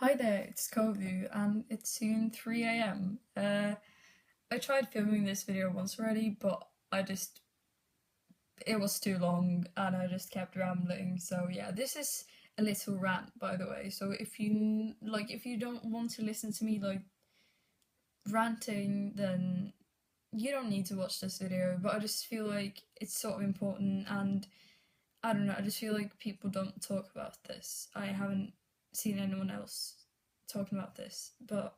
Hi there, it's Kovu, and it's soon 3 a.m. I tried filming this video once already, but it was too long and I just kept rambling. So yeah, this is a little rant, by the way. So if you don't want to listen to me ranting, then you don't need to watch this video. But I just feel like it's sort of important, and I don't know, I just feel like people don't talk about this. I haven't seen anyone else talking about this, but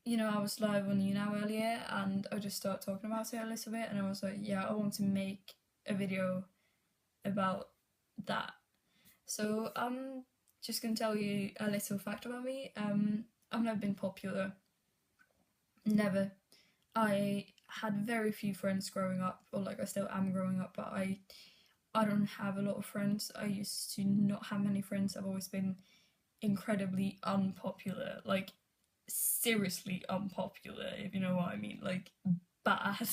I was live on YouNow earlier and I just started talking about it a little bit, and I was like, yeah, I want to make a video about that. So I'm just gonna tell you a little fact about me. I've never been popular. Never. I had very few friends growing up, or like I still am growing up, but I don't have a lot of friends. I used to not have many friends. I've always been incredibly unpopular, like seriously unpopular, if you know what I mean, like bad.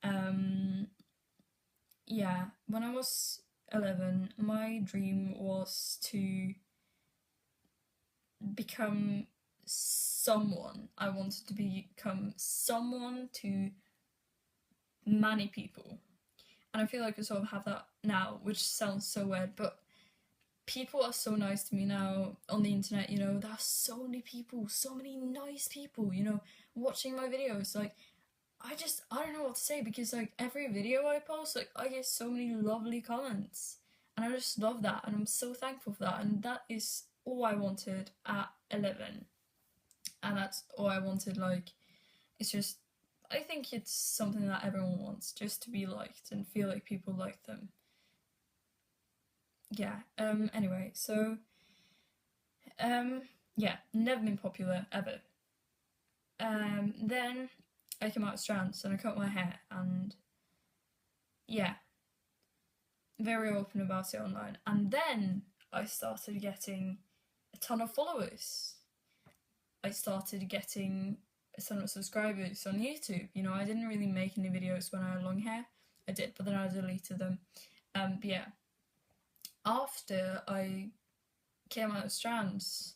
um yeah, when I was 11, my dream was to become someone. I wanted to become someone to many people, and I feel like I sort of have that now, which sounds so weird, but people are so nice to me now on the internet. There are so many people, so many nice people, watching my videos. Like, I don't know what to say, because like every video I post, like I get so many lovely comments, and I just love that, and I'm so thankful for that. And that is all I wanted at 11, and that's all I wanted. Like, it's just, I think it's something that everyone wants, just to be liked and feel like people like them. Yeah. Anyway, so yeah, never been popular ever. Then I came out as trans and I cut my hair, and yeah, very open about it online. And then I started getting a ton of followers. I started getting a ton of subscribers on YouTube. I didn't really make any videos when I had long hair. I did, but then I deleted them. But yeah, after I came out as trans,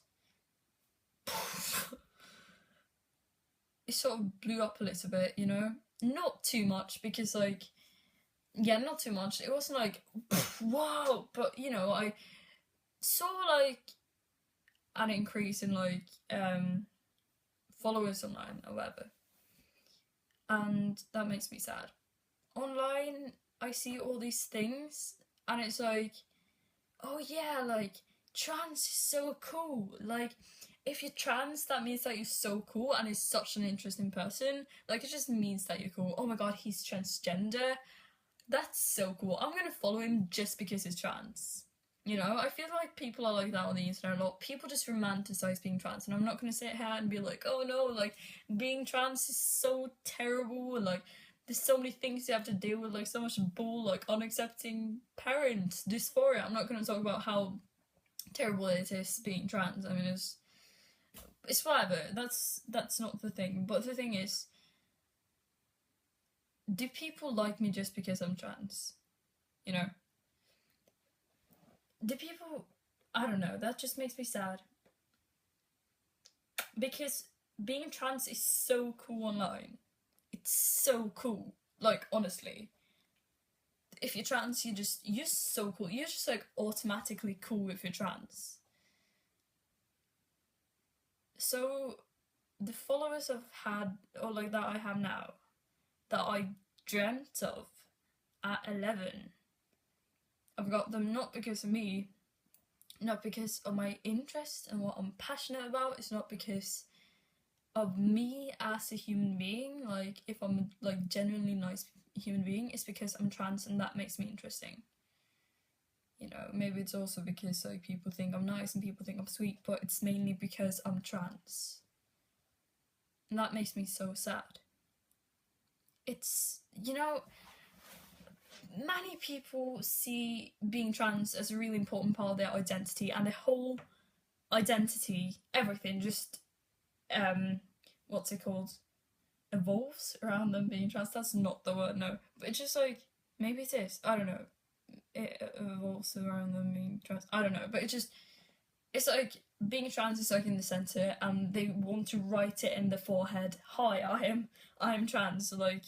it sort of blew up a little bit, Not too much, because not too much. It wasn't like, whoa, but I saw like an increase in followers online or whatever. And that makes me sad. Online, I see all these things and it's like, oh yeah, like trans is so cool. Like, if you're trans, that means that you're so cool and is such an interesting person. Like, it just means that you're cool. Oh my god, he's transgender. That's so cool. I'm gonna follow him just because he's trans. I feel like people are like that on the internet a lot. People just romanticize being trans, and I'm not gonna sit here and be like, oh no, like being trans is so terrible, and like there's so many things you have to deal with, like so much bull, like unaccepting parents, dysphoria. I'm not gonna talk about how terrible it is being trans. I mean, it's whatever. That's not the thing. But the thing is, do people like me just because I'm trans? Do people... I don't know, that just makes me sad. Because being trans is so cool online. It's so cool. Like, honestly. If you're trans, you're so cool. You're just like automatically cool if you're trans. So the followers I've had, or like that I have now, that I dreamt of at 11, I've got them not because of me, not because of my interest and what I'm passionate about. It's not because of me as a human being. Like, if I'm like genuinely nice human being, it's because I'm trans and that makes me interesting. Maybe it's also because like people think I'm nice and people think I'm sweet, but it's mainly because I'm trans. And that makes me so sad. It's, many people see being trans as a really important part of their identity, and their whole identity, everything, just, what's it called? Evolves around them being trans. That's not the word, no. But it's just like, maybe it is. I don't know. It evolves around them being trans. I don't know. But it's like being trans is like in the center, and they want to write it in the forehead. Hi, I am trans. So, like,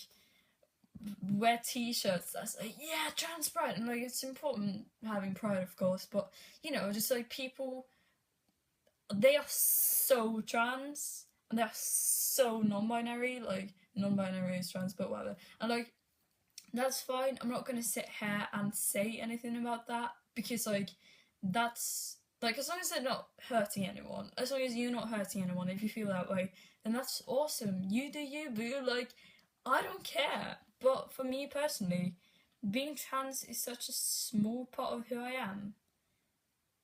wear t-shirts that's like, yeah, trans pride, and like it's important having pride, of course, but just like people, they are so trans and they are so non-binary. Like, non-binary is trans, but whatever. And like, that's fine. I'm not gonna sit here and say anything about that, because like, that's like, as long as they're not hurting anyone, as long as you're not hurting anyone, if you feel that way, then that's awesome. You do you, boo. Like, I don't care. But for me personally, being trans is such a small part of who I am.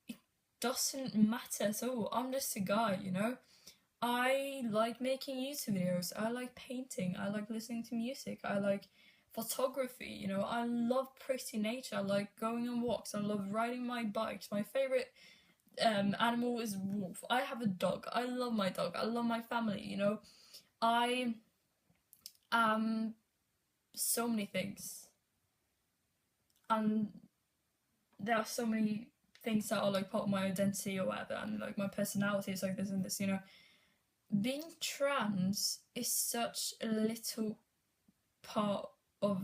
It doesn't matter at all. I'm just a guy, I like making YouTube videos. I like painting. I like listening to music. I like photography. I love pretty nature. I like going on walks. I love riding my bikes. My favorite animal is wolf. I have a dog. I love my dog. I love my family. I am so many things, and there are so many things that are like part of my identity or whatever, and like my personality is like this and this. Being trans is such a little part of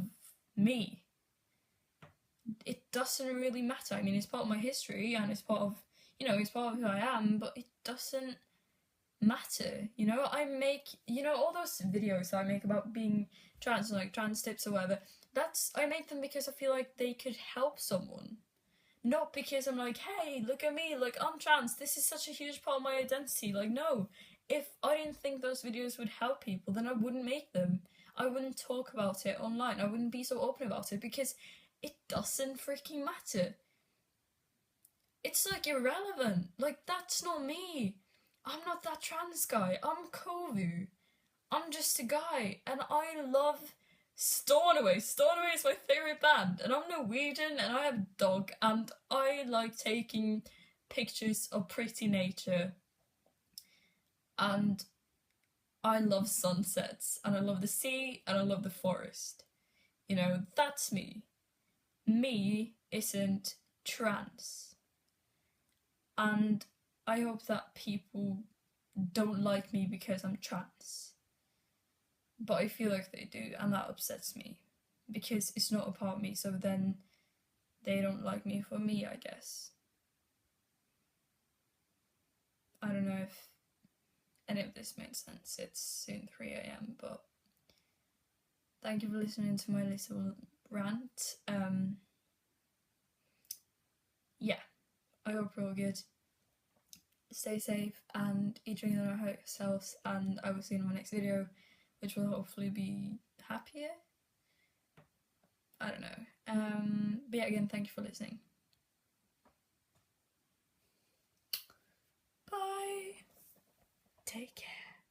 me. It doesn't really matter. I mean, it's part of my history, and it's part of it's part of who I am, but it doesn't matter. I make all those videos that I make about being trans, like trans tips or whatever. I make them because I feel like they could help someone, not because I'm like, hey, look at me, like, I'm trans, this is such a huge part of my identity. Like, no, if I didn't think those videos would help people, then I wouldn't make them. I wouldn't talk about it online. I wouldn't be so open about it, because it doesn't freaking matter. It's like irrelevant. Like, that's not me. I'm not that trans guy. I'm Kovu. I'm just a guy, and I love Stornoway. Stornoway is my favourite band, and I'm Norwegian, and I have a dog, and I like taking pictures of pretty nature, and I love sunsets, and I love the sea, and I love the forest. That's me. Me isn't trans. And I hope that people don't like me because I'm trans. But I feel like they do, and that upsets me, because it's not a part of me, so then they don't like me for me, I guess. I don't know if any of this made sense. It's soon 3 a.m, but thank you for listening to my little rant. Yeah, I hope you're all good. Stay safe and eat, drink, and don't hurt yourselves, and I will see you in my next video, which will hopefully be happier. I don't know. But yeah, again, thank you for listening.